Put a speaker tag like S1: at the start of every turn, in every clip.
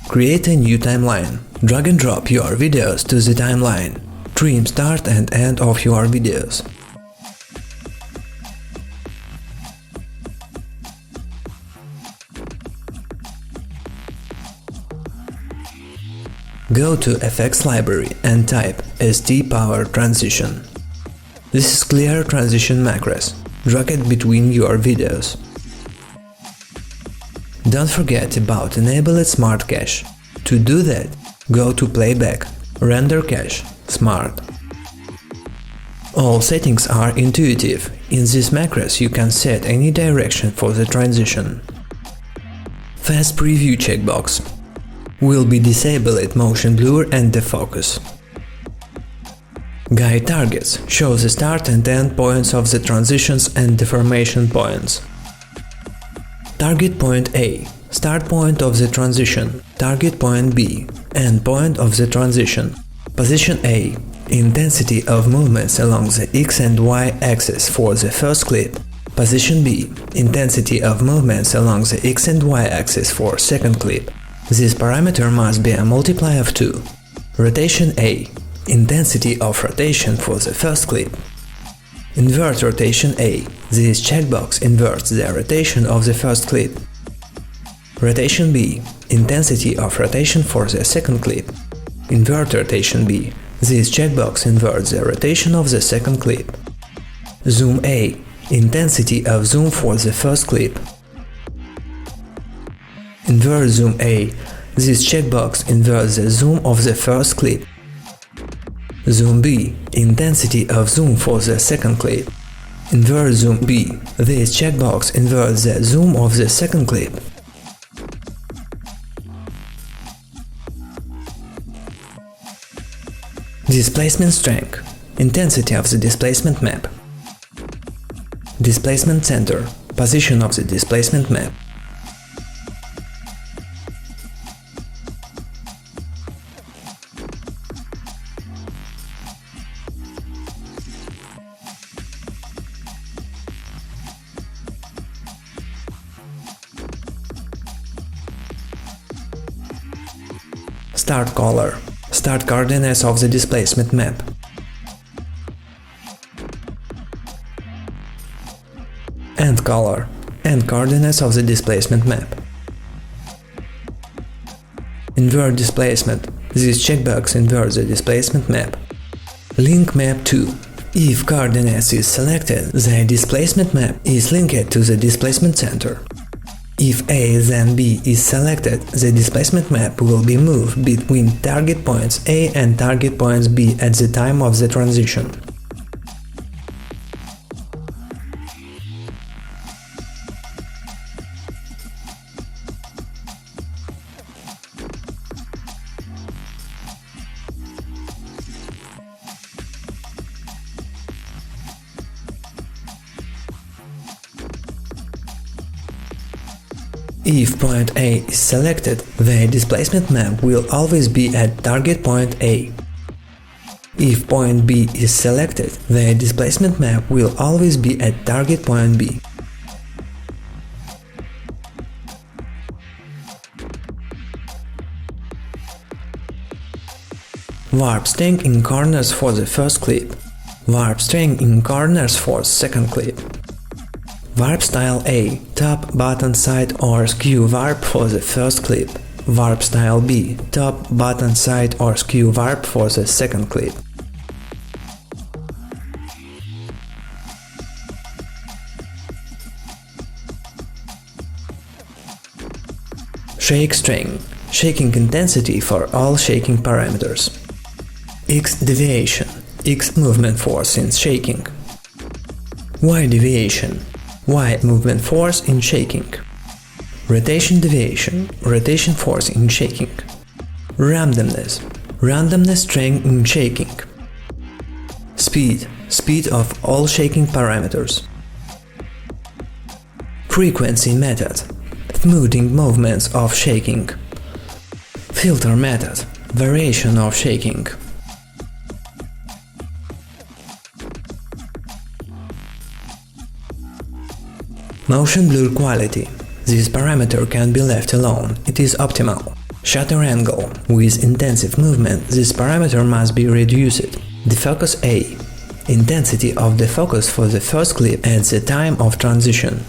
S1: Create a new timeline. Drag and drop your videos to the timeline. Trim start and end of your videos. Go to Effects Library and type ST Power Transition. This is clear transition macros. Drag it between your videos. Don't forget about Enable Smart Cache. To do that, go to Playback, Render Cache, Smart. All settings are intuitive. In these macros you can set any direction for the transition. Fast Preview checkbox will be disabled motion blur and defocus. Guide targets show the start and end points of the transitions and deformation points. Target point A, start point of the transition. Target point B, end point of the transition. Position A, intensity of movements along the X and Y axis for the first clip. Position B, intensity of movements along the X and Y axis for second clip. This parameter must be a multiply of 2. Rotation A, intensity of rotation for the first clip. Invert rotation A. This checkbox inverts the rotation of the first clip. Rotation B, intensity of rotation for the second clip. Invert rotation B. This checkbox inverts the rotation of the second clip. Zoom A, intensity of zoom for the first clip. Invert zoom A. This checkbox inverts the zoom of the first clip. Zoom B, intensity of zoom for the second clip. Invert zoom B. This checkbox inverts the zoom of the second clip. Displacement strength. Intensity of the displacement map. Displacement center. Position of the displacement map. Start color. Start coordinates of the displacement map. End color. End coordinates of the displacement map. Invert displacement. This checkbox inverts the displacement map. Link map to. If coordinates is selected, the displacement map is linked to the displacement center. If A then B is selected, the displacement map will be moved between target points A and target points B at the time of the transition. If point A is selected, the displacement map will always be at target point A. If point B is selected, the displacement map will always be at target point B. Warp strength in corners for the first clip. Warp strength in corners for second clip. Warp style A, top, bottom, side or skew warp for the first clip. Warp style B, top, bottom, side or skew warp for the second clip. Shake strength, shaking intensity for all shaking parameters. X deviation, X movement force in shaking. Y deviation, Y movement force in shaking. Rotation deviation, rotation force in shaking. Randomness, randomness strength in shaking. Speed, speed of all shaking parameters. Frequency method, smoothing movements of shaking. Filter method, variation of shaking. Motion blur quality. This parameter can be left alone, it is optimal. Shutter angle. With intensive movement, this parameter must be reduced. Defocus A. Intensity of the focus for the first clip at the time of transition.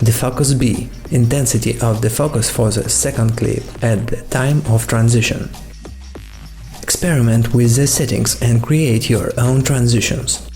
S1: Defocus B. Intensity of the focus for the second clip at the time of transition. Experiment with the settings and create your own transitions.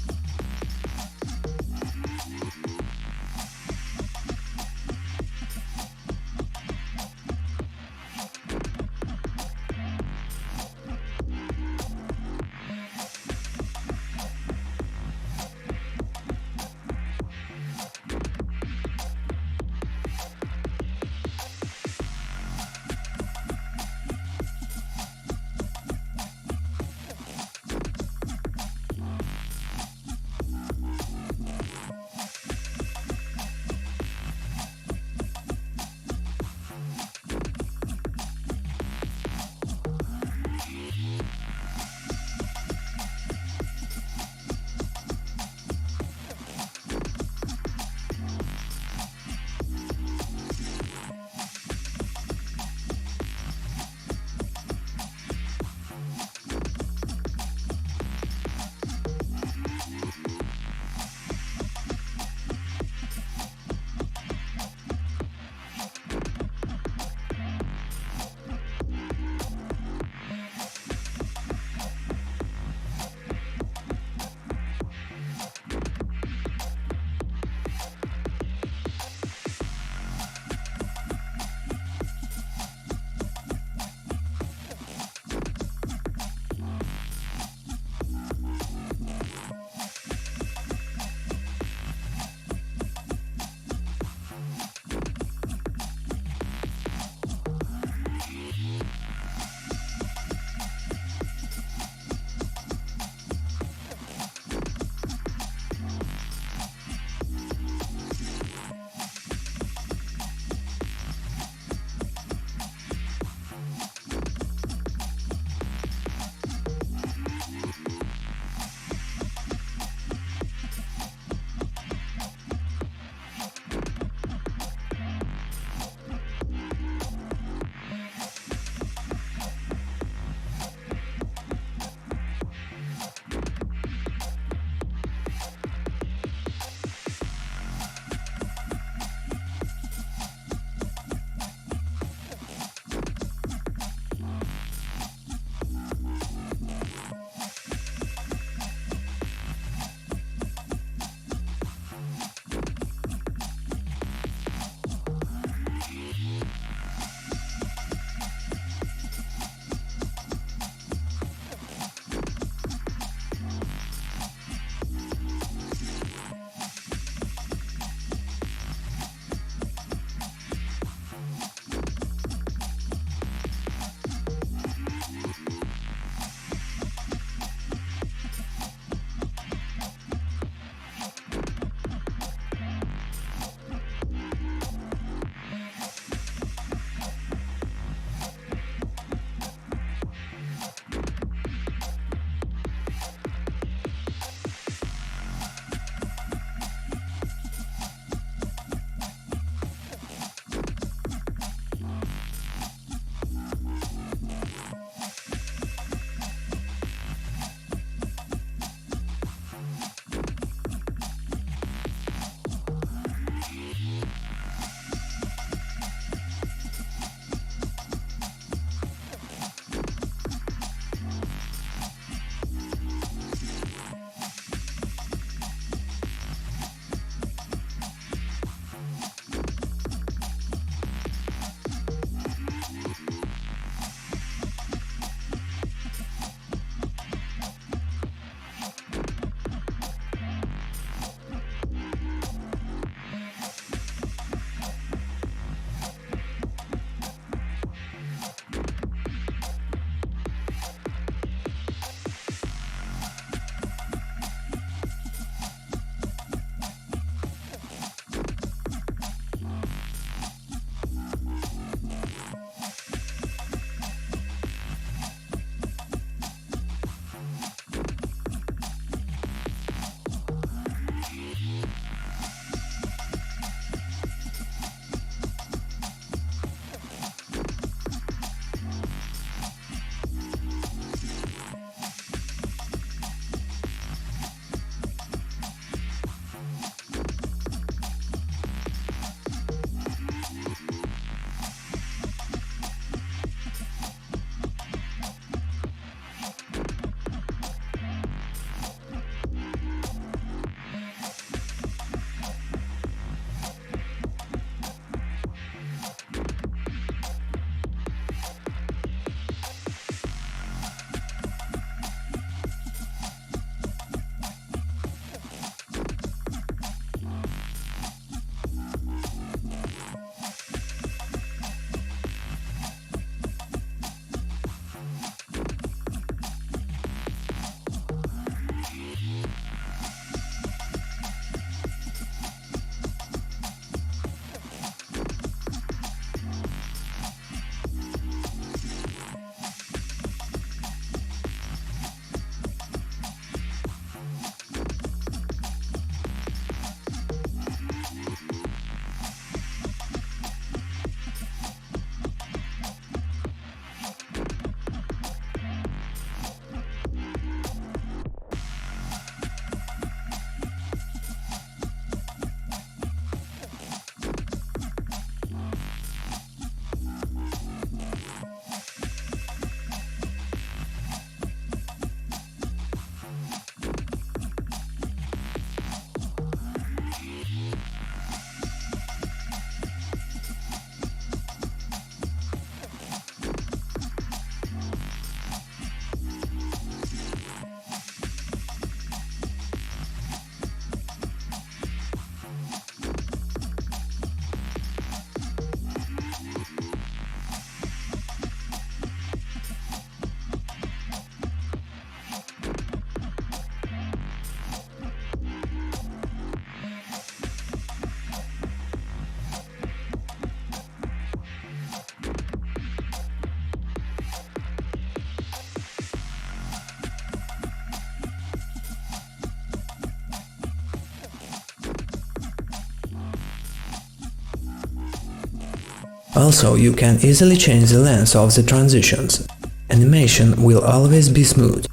S1: Also, you can easily change the length of the transitions. Animation will always be smooth.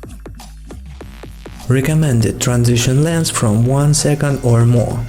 S1: Recommended transition length from 1 second or more.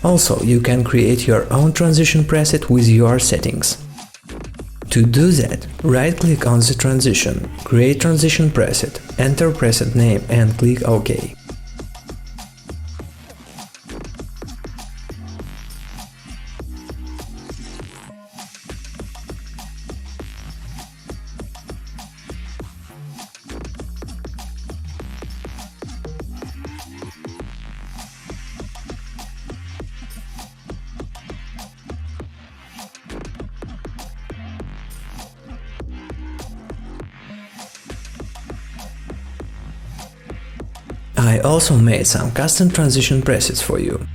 S1: Also, you can create your own transition preset with your settings. To do that, right-click on the transition, create transition preset, enter preset name and click OK. I also made some custom transition presets for you.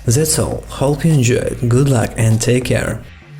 S1: That's all. Hope you enjoyed. Good luck and take care.